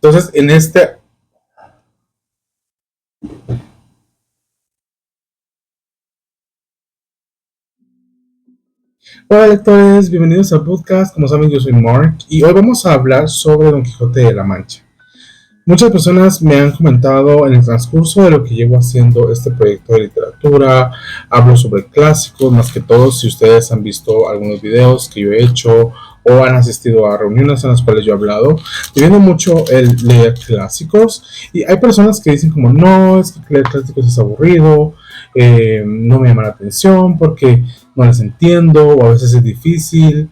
Entonces, Hola lectores, bienvenidos al podcast. Como saben, yo soy Mark y hoy vamos a hablar sobre Don Quijote de la Mancha. Muchas personas me han comentado en el transcurso de lo que llevo haciendo este proyecto de literatura. Hablo sobre clásicos, más que todo si ustedes han visto algunos videos que yo he hecho o han asistido a reuniones en las cuales yo he hablado. Viendo mucho el leer clásicos y hay personas que dicen como no, es que leer clásicos es aburrido, no me llama la atención porque no las entiendo o a veces es difícil.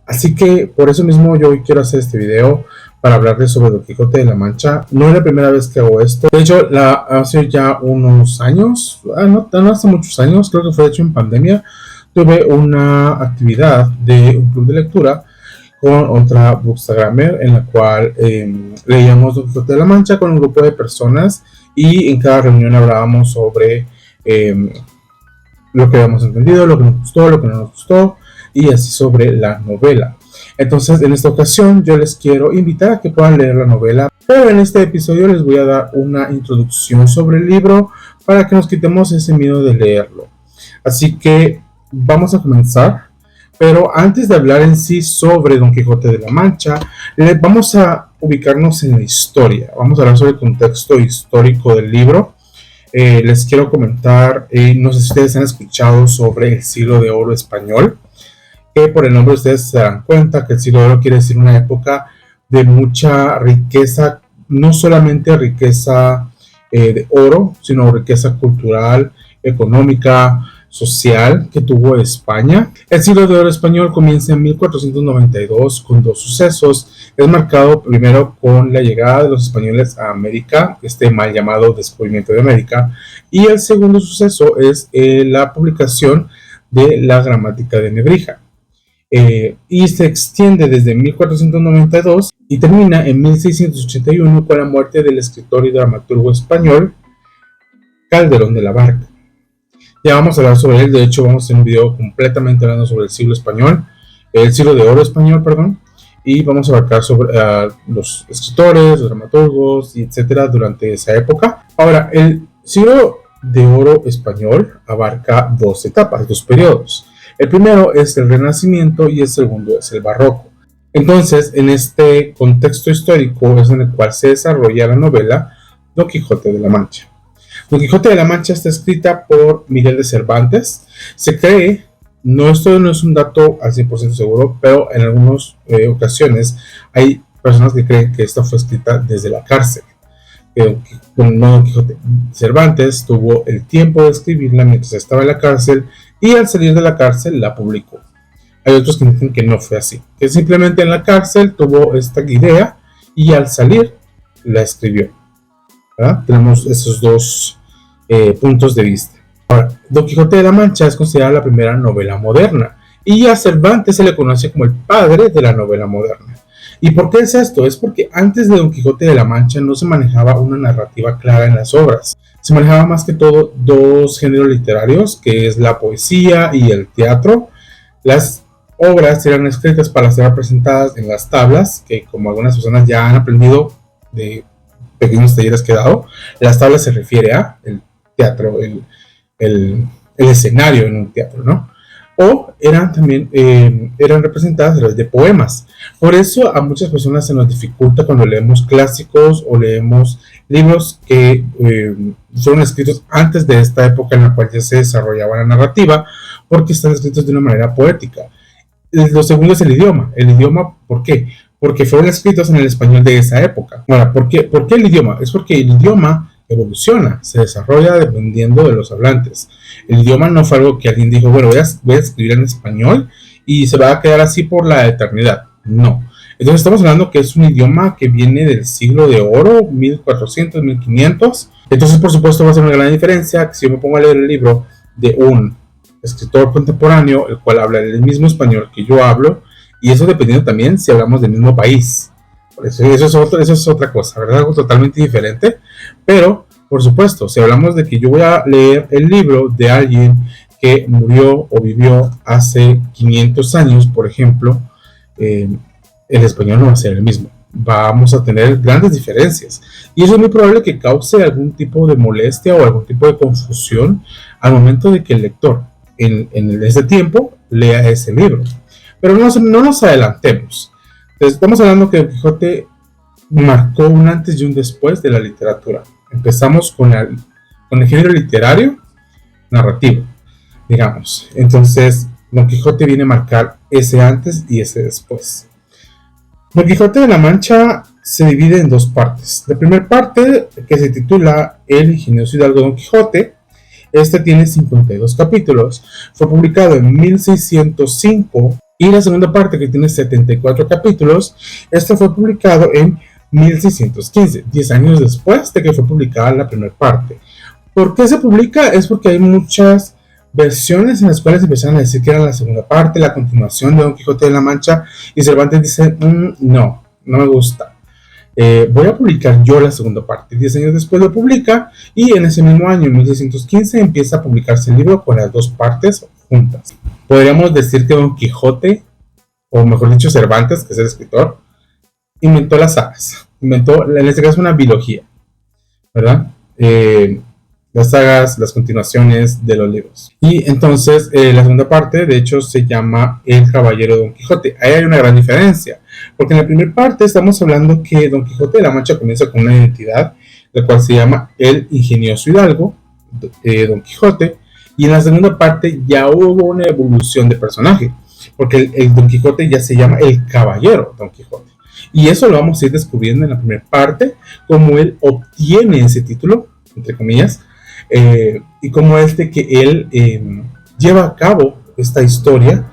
Así que por eso mismo yo hoy quiero hacer este video para hablarles sobre Don Quijote de la Mancha. No es la primera vez que hago esto. De hecho, hace ya unos años, no hace muchos años, creo que fue hecho en pandemia, tuve una actividad de un club de lectura con otra bookstagrammer en la cual leíamos Don Quijote de la Mancha con un grupo de personas y en cada reunión hablábamos sobre lo que habíamos entendido, lo que nos gustó, lo que no nos gustó y así sobre la novela. Entonces, en esta ocasión yo les quiero invitar a que puedan leer la novela, pero en este episodio les voy a dar una introducción sobre el libro para que nos quitemos ese miedo de leerlo. Así que vamos a comenzar, pero antes de hablar en sí sobre Don Quijote de la Mancha, vamos a ubicarnos en la historia. Vamos a hablar sobre el contexto histórico del libro. Les quiero comentar, no sé si ustedes han escuchado sobre el siglo de oro español, que por el nombre ustedes se darán cuenta que el siglo de oro quiere decir una época de mucha riqueza, no solamente riqueza de oro, sino riqueza cultural, económica, social que tuvo España. El siglo de oro español comienza en 1492 con dos sucesos. Es marcado primero con la llegada de los españoles a América, este mal llamado descubrimiento de América, y el segundo suceso es la publicación de la gramática de Nebrija. Y se extiende desde 1492 y termina en 1681 con la muerte del escritor y dramaturgo español Calderón de la Barca. Ya vamos a hablar sobre él, de hecho vamos a hacer un video completamente hablando sobre el siglo español, el siglo de oro español, perdón, y vamos a abarcar sobre los escritores, los dramaturgos, y etcétera, durante esa época. Ahora, el siglo de oro español abarca dos etapas, dos periodos. El primero es el Renacimiento y el segundo es el Barroco. Entonces, en este contexto histórico es en el cual se desarrolla la novela Don Quijote de la Mancha. Don Quijote de la Mancha está escrita por Miguel de Cervantes. Se cree, esto no es un dato al 100% seguro, pero en algunas ocasiones hay personas que creen que esta fue escrita desde la cárcel. Don Quijote Cervantes tuvo el tiempo de escribirla mientras estaba en la cárcel y al salir de la cárcel la publicó. Hay otros que dicen que no fue así, que simplemente en la cárcel tuvo esta idea y al salir la escribió. ¿Verdad? Tenemos esos dos puntos de vista. Ahora, Don Quijote de la Mancha es considerada la primera novela moderna y a Cervantes se le conoce como el padre de la novela moderna. ¿Y por qué es esto? Es porque antes de Don Quijote de la Mancha no se manejaba una narrativa clara en las obras. Se manejaba más que todo dos géneros literarios, que es la poesía y el teatro. Las obras eran escritas para ser representadas en las tablas, que como algunas personas ya han aprendido de pequeños talleres que he dado, las tablas se refiere a el teatro, el escenario en un teatro, ¿no? O eran también representadas a través de poemas. Por eso a muchas personas se nos dificulta cuando leemos clásicos o leemos libros que fueron escritos antes de esta época en la cual ya se desarrollaba la narrativa, porque están escritos de una manera poética. Lo segundo es el idioma. El idioma, ¿por qué? Porque fueron escritos en el español de esa época. Ahora, ¿por qué el idioma? Es porque el idioma evoluciona, se desarrolla dependiendo de los hablantes. El idioma no fue algo que alguien dijo, bueno, voy a escribir en español y se va a quedar así por la eternidad. No. Entonces estamos hablando que es un idioma que viene del siglo de oro, 1400, 1500. Entonces, por supuesto, va a ser una gran diferencia que si yo me pongo a leer el libro de un escritor contemporáneo, el cual habla el mismo español que yo hablo, y eso dependiendo también si hablamos del mismo país. Eso es otra cosa, ¿verdad? Algo totalmente diferente. Pero, por supuesto, si hablamos de que yo voy a leer el libro de alguien que murió o vivió hace 500 años, por ejemplo, el español no va a ser el mismo. vamos a tener grandes diferencias. Y eso es muy probable que cause algún tipo de molestia o algún tipo de confusión al momento de que el lector en ese tiempo lea ese libro. Pero no nos adelantemos. Entonces, estamos hablando que Don Quijote marcó un antes y un después de la literatura. Empezamos con el género literario narrativo, digamos. Entonces, Don Quijote viene a marcar ese antes y ese después. Don Quijote de la Mancha se divide en dos partes. La primera parte, que se titula El ingenioso hidalgo Don Quijote, este tiene 52 capítulos, fue publicado en 1605, y la segunda parte, que tiene 74 capítulos, este fue publicado en 1615, 10 años después de que fue publicada la primera parte. ¿Por qué se publica? Es porque hay muchas versiones en las cuales empezaron a decir que era la segunda parte, la continuación de Don Quijote de la Mancha, y Cervantes dice, no me gusta. Voy a publicar yo la segunda parte. 10 años después lo publica, y en ese mismo año, en 1615, empieza a publicarse el libro con las dos partes juntas. Podríamos decir que Don Quijote, o mejor dicho Cervantes, que es el escritor, inventó las sagas, inventó en este caso una biología, ¿verdad? Las sagas, las continuaciones de los libros. Y entonces la segunda parte, de hecho, se llama El Caballero Don Quijote. Ahí hay una gran diferencia, porque en la primera parte estamos hablando que Don Quijote de la Mancha comienza con una identidad, la cual se llama el ingenioso hidalgo, Don Quijote, y en la segunda parte ya hubo una evolución de personaje, porque el Don Quijote ya se llama el Caballero Don Quijote. Y eso lo vamos a ir descubriendo en la primera parte, cómo él obtiene ese título, entre comillas, y cómo es de que él lleva a cabo esta historia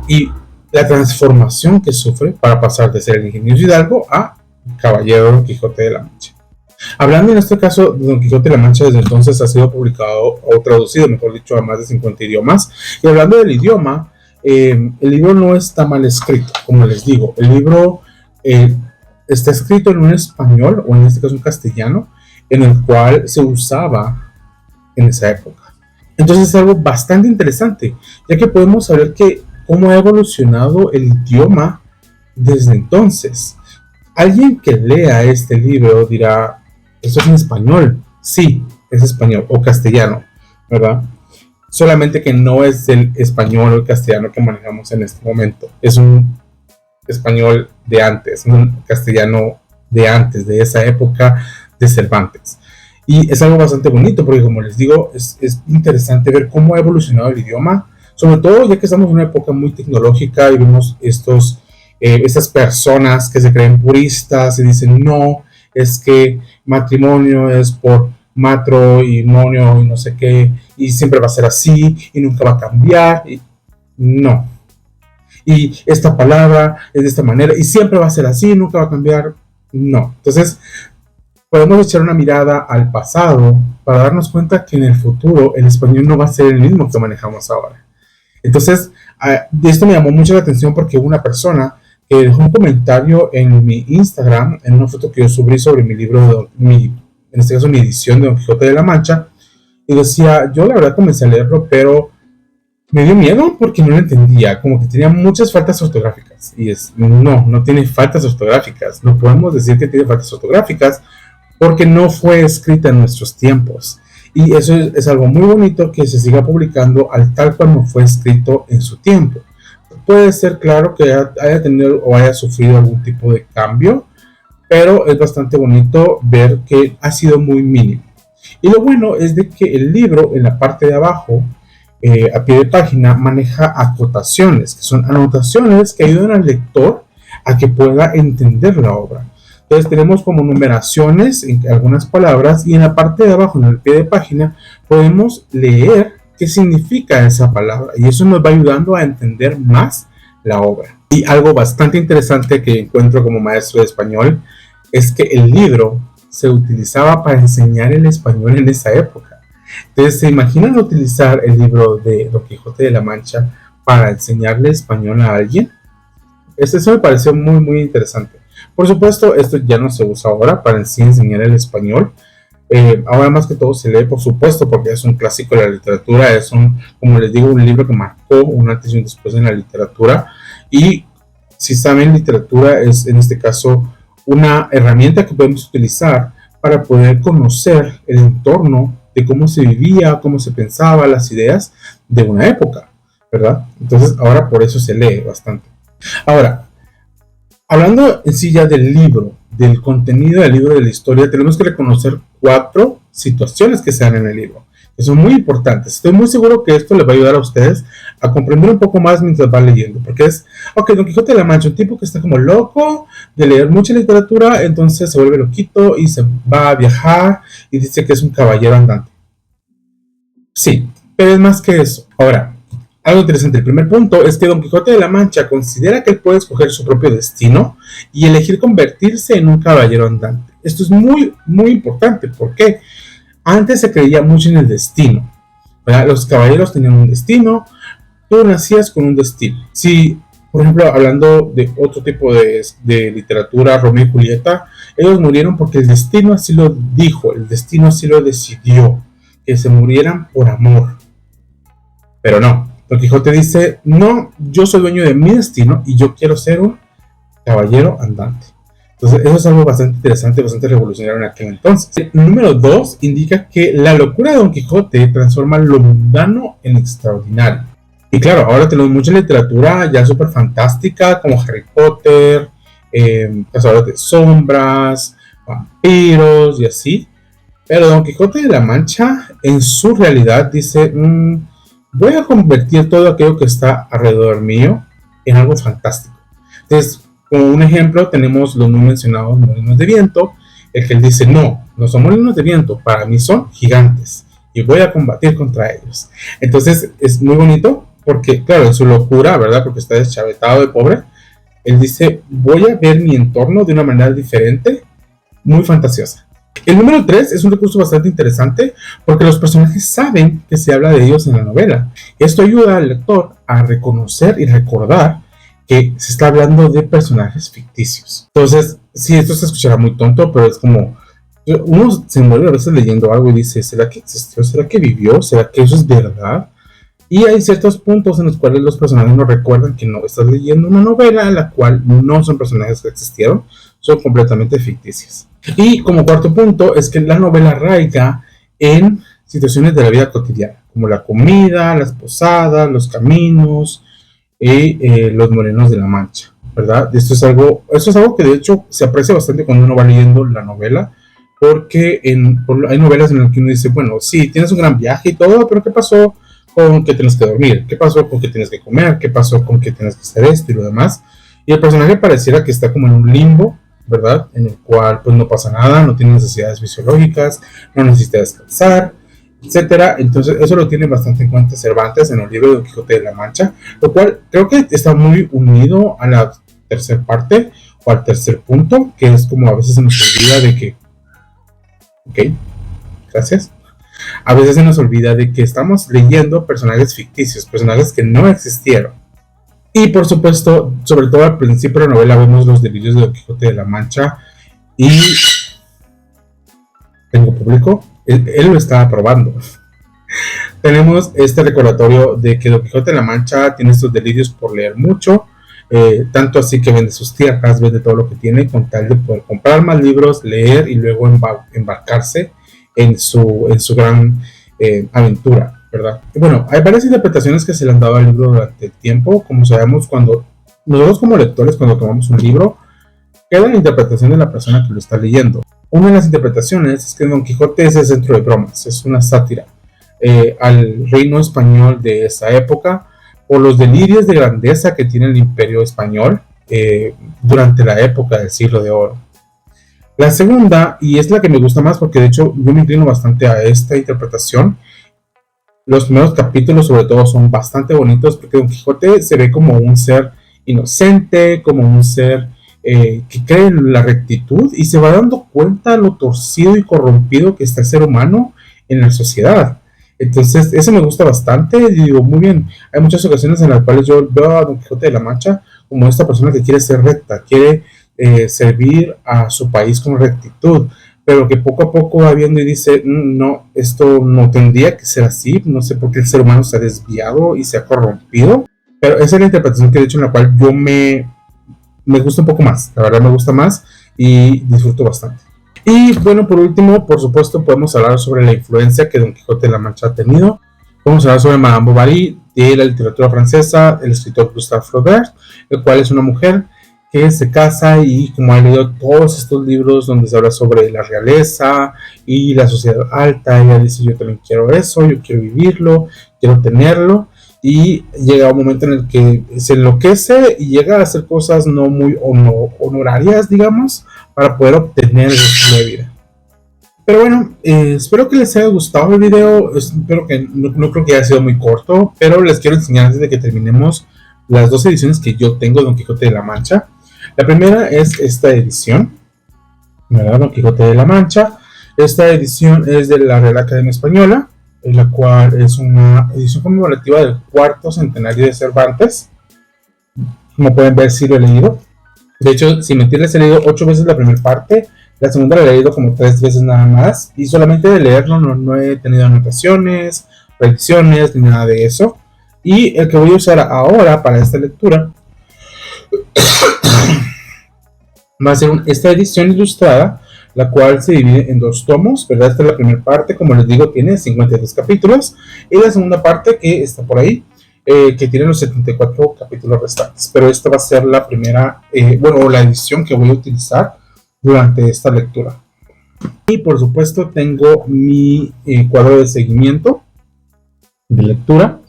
y la transformación que sufre para pasar de ser el ingenioso hidalgo a Caballero Don Quijote de la Mancha. Hablando en este caso de Don Quijote de la Mancha, desde entonces ha sido publicado o traducido, mejor dicho, a más de 50 idiomas. Y hablando del idioma, el libro no está mal escrito, como les digo. El libro está escrito en un español, o en este caso un castellano, en el cual se usaba en esa época. Entonces es algo bastante interesante, ya que podemos saber cómo ha evolucionado el idioma desde entonces. Alguien que lea este libro dirá, ¿esto es en español? Sí, es español o castellano, ¿verdad? Solamente que no es el español o el castellano que manejamos en este momento. Es un español de antes, un castellano de antes, de esa época de Cervantes. Y es algo bastante bonito porque, como les digo, es interesante ver cómo ha evolucionado el idioma, sobre todo ya que estamos en una época muy tecnológica y vemos estas personas que se creen puristas y dicen, no, es que matrimonio es por matro y monio y no sé qué, y siempre va a ser así y nunca va a cambiar. Y no. Y esta palabra es de esta manera y siempre va a ser así, nunca va a cambiar. No. Entonces, podemos echar una mirada al pasado para darnos cuenta que en el futuro el español no va a ser el mismo que manejamos ahora. Entonces, de esto me llamó mucho la atención porque hubo una persona que dejó un comentario en mi Instagram, en una foto que yo subí sobre mi libro, en este caso mi edición de Don Quijote de la Mancha, y decía, yo la verdad comencé a leerlo, pero me dio miedo porque no lo entendía, como que tenía muchas faltas ortográficas. Y no tiene faltas ortográficas, no podemos decir que tiene faltas ortográficas porque no fue escrita en nuestros tiempos. Y eso es algo muy bonito, que se siga publicando al tal cual no fue escrito en su tiempo. Puede ser, claro, que haya tenido o haya sufrido algún tipo de cambio, pero es bastante bonito ver que ha sido muy mínimo. Y lo bueno es de que el libro, en la parte de abajo, a pie de página, maneja acotaciones, que son anotaciones que ayudan al lector a que pueda entender la obra. Entonces tenemos como numeraciones en algunas palabras, y en la parte de abajo, en el pie de página, podemos leer qué significa esa palabra, y eso nos va ayudando a entender más la obra. Y algo bastante interesante que encuentro como maestro de español es que el libro se utilizaba para enseñar el español en esa época. Entonces, ¿se imaginan utilizar el libro de Don Quijote de la Mancha para enseñarle español a alguien? Eso me pareció muy, muy interesante. Por supuesto, esto ya no se usa ahora para en sí enseñar el español. Ahora más que todo se lee, por supuesto, porque es un clásico de la literatura, es como les digo, un libro que marcó un antes y un después en la literatura. Y si saben, literatura es en este caso una herramienta que podemos utilizar para poder conocer el entorno de cómo se vivía, cómo se pensaba, las ideas de una época, ¿verdad? Entonces ahora por eso se lee bastante. Ahora, hablando en sí ya del libro, del contenido del libro, de la historia, tenemos que reconocer 4 situaciones que se dan en el libro, que son muy importantes. Estoy muy seguro que esto les va a ayudar a ustedes a comprender un poco más mientras van leyendo, porque es, ok, Don Quijote de la Mancha, un tipo que está como loco de leer mucha literatura, entonces se vuelve loquito y se va a viajar y dice que es un caballero andante. Sí, pero es más que eso. Ahora, algo interesante, el primer punto es que Don Quijote de la Mancha considera que él puede escoger su propio destino y elegir convertirse en un caballero andante. Esto es muy, muy importante. ¿Por qué? Antes se creía mucho en el destino, ¿verdad? Los caballeros tenían un destino, tú nacías con un destino. Si, por ejemplo, hablando de otro tipo de literatura, Romeo y Julieta, ellos murieron porque el destino así lo dijo, el destino así lo decidió, que se murieran por amor. Pero no, Don Quijote dice, no, yo soy dueño de mi destino y yo quiero ser un caballero andante. Entonces, eso es algo bastante interesante, bastante revolucionario en aquel entonces. El número 2 indica que la locura de Don Quijote transforma lo mundano en extraordinario. Y claro, ahora tenemos mucha literatura ya súper fantástica, como Harry Potter, Cazadores de Sombras, vampiros y así. Pero Don Quijote de la Mancha, en su realidad, dice, voy a convertir todo aquello que está alrededor mío en algo fantástico. Entonces, como un ejemplo, tenemos los muy mencionados molinos de viento, el que él dice, no, no son molinos de viento, para mí son gigantes y voy a combatir contra ellos. Entonces, es muy bonito porque, claro, en su locura, ¿verdad? Porque está deschavetado de pobre, él dice, voy a ver mi entorno de una manera diferente, muy fantasiosa. El número 3 es un recurso bastante interesante porque los personajes saben que se habla de ellos en la novela. Esto ayuda al lector a reconocer y recordar que se está hablando de personajes ficticios. Entonces, sí, esto se escuchará muy tonto, pero es como, uno se mueve a veces leyendo algo y dice, ¿será que existió? ¿Será que vivió? ¿Será que eso es verdad? Y hay ciertos puntos en los cuales los personajes nos recuerdan que no estás leyendo una novela en la cual no son personajes que existieron, son completamente ficticios. Y como cuarto punto es que la novela arraiga en situaciones de la vida cotidiana, como la comida, las posadas, los caminos y los morenos de la Mancha, ¿verdad? Esto es algo que de hecho se aprecia bastante cuando uno va leyendo la novela, porque hay novelas en las que uno dice, bueno, sí, tienes un gran viaje y todo, pero ¿qué pasó con que tienes que dormir? ¿Qué pasó con que tienes que comer? ¿Qué pasó con que tienes que hacer esto y lo demás? Y el personaje pareciera que está como en un limbo, ¿verdad? En el cual pues no pasa nada, no tiene necesidades fisiológicas, no necesita descansar, etcétera. Entonces eso lo tiene bastante en cuenta Cervantes en el libro de Don Quijote de la Mancha, lo cual creo que está muy unido a la tercera parte o al tercer punto, que es como a veces se nos olvida de que, ok, gracias, a veces se nos olvida de que estamos leyendo personajes ficticios, personajes que no existieron. Y por supuesto, sobre todo al principio de la novela vemos los delirios de Don Quijote de la Mancha y tengo público, él lo está aprobando. Tenemos este recordatorio de que Don Quijote de la Mancha tiene estos delirios por leer mucho, tanto así que vende sus tierras, vende todo lo que tiene con tal de poder comprar más libros, leer y luego embarcarse en su gran aventura, ¿verdad? Y bueno, hay varias interpretaciones que se le han dado al libro durante el tiempo. Como sabemos, cuando nosotros como lectores, cuando tomamos un libro, queda la interpretación de la persona que lo está leyendo. Una de las interpretaciones es que Don Quijote es el centro de bromas, es una sátira al reino español de esa época, por los delirios de grandeza que tiene el imperio español durante la época del siglo de oro. La segunda, y es la que me gusta más porque de hecho yo me inclino bastante a esta interpretación, los primeros capítulos sobre todo son bastante bonitos porque Don Quijote se ve como un ser inocente, como un ser que cree en la rectitud y se va dando cuenta de lo torcido y corrompido que está el ser humano en la sociedad. Entonces, eso me gusta bastante y digo, muy bien, hay muchas ocasiones en las cuales yo veo a Don Quijote de la Mancha como esta persona que quiere ser recta, quiere servir a su país con rectitud, pero que poco a poco va viendo y dice, no, esto no tendría que ser así, no sé por qué el ser humano se ha desviado y se ha corrompido, pero esa es la interpretación que de hecho en la cual yo me gusta un poco más, la verdad me gusta más, y disfruto bastante. Y bueno, por último, por supuesto, podemos hablar sobre la influencia que Don Quijote de la Mancha ha tenido. Vamos a hablar sobre Madame Bovary, de la literatura francesa, el escritor Gustave Flaubert, el cual es una mujer que se casa y como ha leído todos estos libros donde se habla sobre la realeza y la sociedad alta, ella dice: yo también quiero eso, yo quiero vivirlo, quiero tenerlo, y llega un momento en el que se enloquece y llega a hacer cosas no muy honorarias, digamos, para poder obtener el estilo de vida. Pero bueno, espero que les haya gustado el video. Espero que no creo que haya sido muy corto, pero les quiero enseñar antes de que terminemos las dos ediciones que yo tengo de Don Quijote de la Mancha. La primera es esta edición, ¿verdad? Don Quijote de la Mancha. Esta edición es de la Real Academia Española, en la cual es una edición conmemorativa del cuarto centenario de Cervantes. Como pueden ver, sí lo he leído. De hecho, sin mentirles, he leído 8 veces la primera parte. La segunda la he leído como 3 veces nada más. Y solamente de leerlo no he tenido anotaciones, revisiones, ni nada de eso. Y el que voy a usar ahora para esta lectura va a ser esta edición ilustrada, la cual se divide en 2 tomos, ¿verdad? Esta es la primera parte, como les digo, tiene 52 capítulos. Y la segunda parte, que está por ahí, que tiene los 74 capítulos restantes. Pero esta va a ser la primera, la edición que voy a utilizar durante esta lectura. Y por supuesto tengo mi cuadro de seguimiento de lectura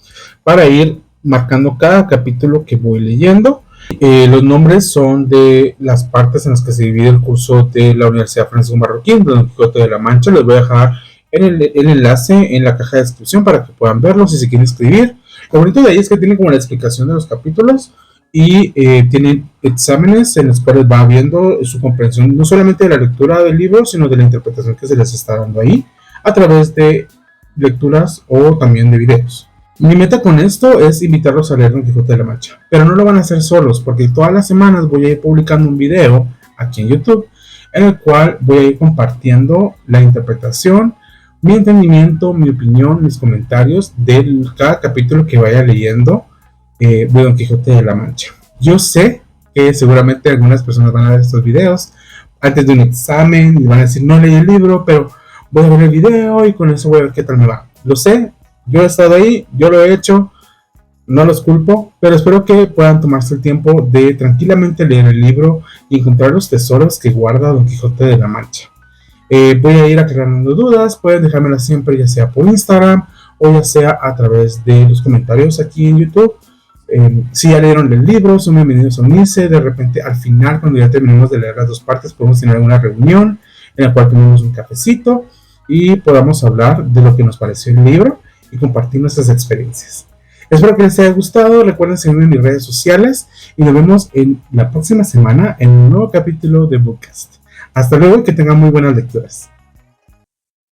para ir marcando cada capítulo que voy leyendo. Los nombres son de las partes en las que se divide el curso de la Universidad Francisco Marroquín de Don Quijote de la Mancha. Les voy a dejar el enlace en la caja de descripción para que puedan verlo si se quieren escribir. Lo bonito de ahí es que tiene como la explicación de los capítulos y tienen exámenes en los cuales va viendo su comprensión no solamente de la lectura del libro, sino de la interpretación que se les está dando ahí a través de lecturas o también de videos. Mi meta con esto es invitarlos a leer Don Quijote de la Mancha, pero no lo van a hacer solos, porque todas las semanas voy a ir publicando un video aquí en YouTube en el cual voy a ir compartiendo la interpretación, mi entendimiento, mi opinión, mis comentarios de cada capítulo que vaya leyendo de Don Quijote de la Mancha. Yo sé que seguramente algunas personas van a ver estos videos antes de un examen y van a decir: no leí el libro, pero voy a ver el video y con eso voy a ver qué tal me va. Lo sé, yo he estado ahí, yo lo he hecho, no los culpo, pero espero que puedan tomarse el tiempo de tranquilamente leer el libro y encontrar los tesoros que guarda Don Quijote de la Mancha. Voy a ir aclarando dudas, pueden dejármelas siempre, ya sea por Instagram o ya sea a través de los comentarios aquí en YouTube. Si ya leyeron el libro, son bienvenidos a unirse. De repente, al final, cuando ya terminemos de leer las 2 partes, podemos tener una reunión en la cual tomemos un cafecito y podamos hablar de lo que nos pareció el libro y compartir nuestras experiencias. Espero que les haya gustado. Recuerden seguirme en mis redes sociales y nos vemos en la próxima semana en un nuevo capítulo de Bookcast. Hasta luego y que tengan muy buenas lecturas.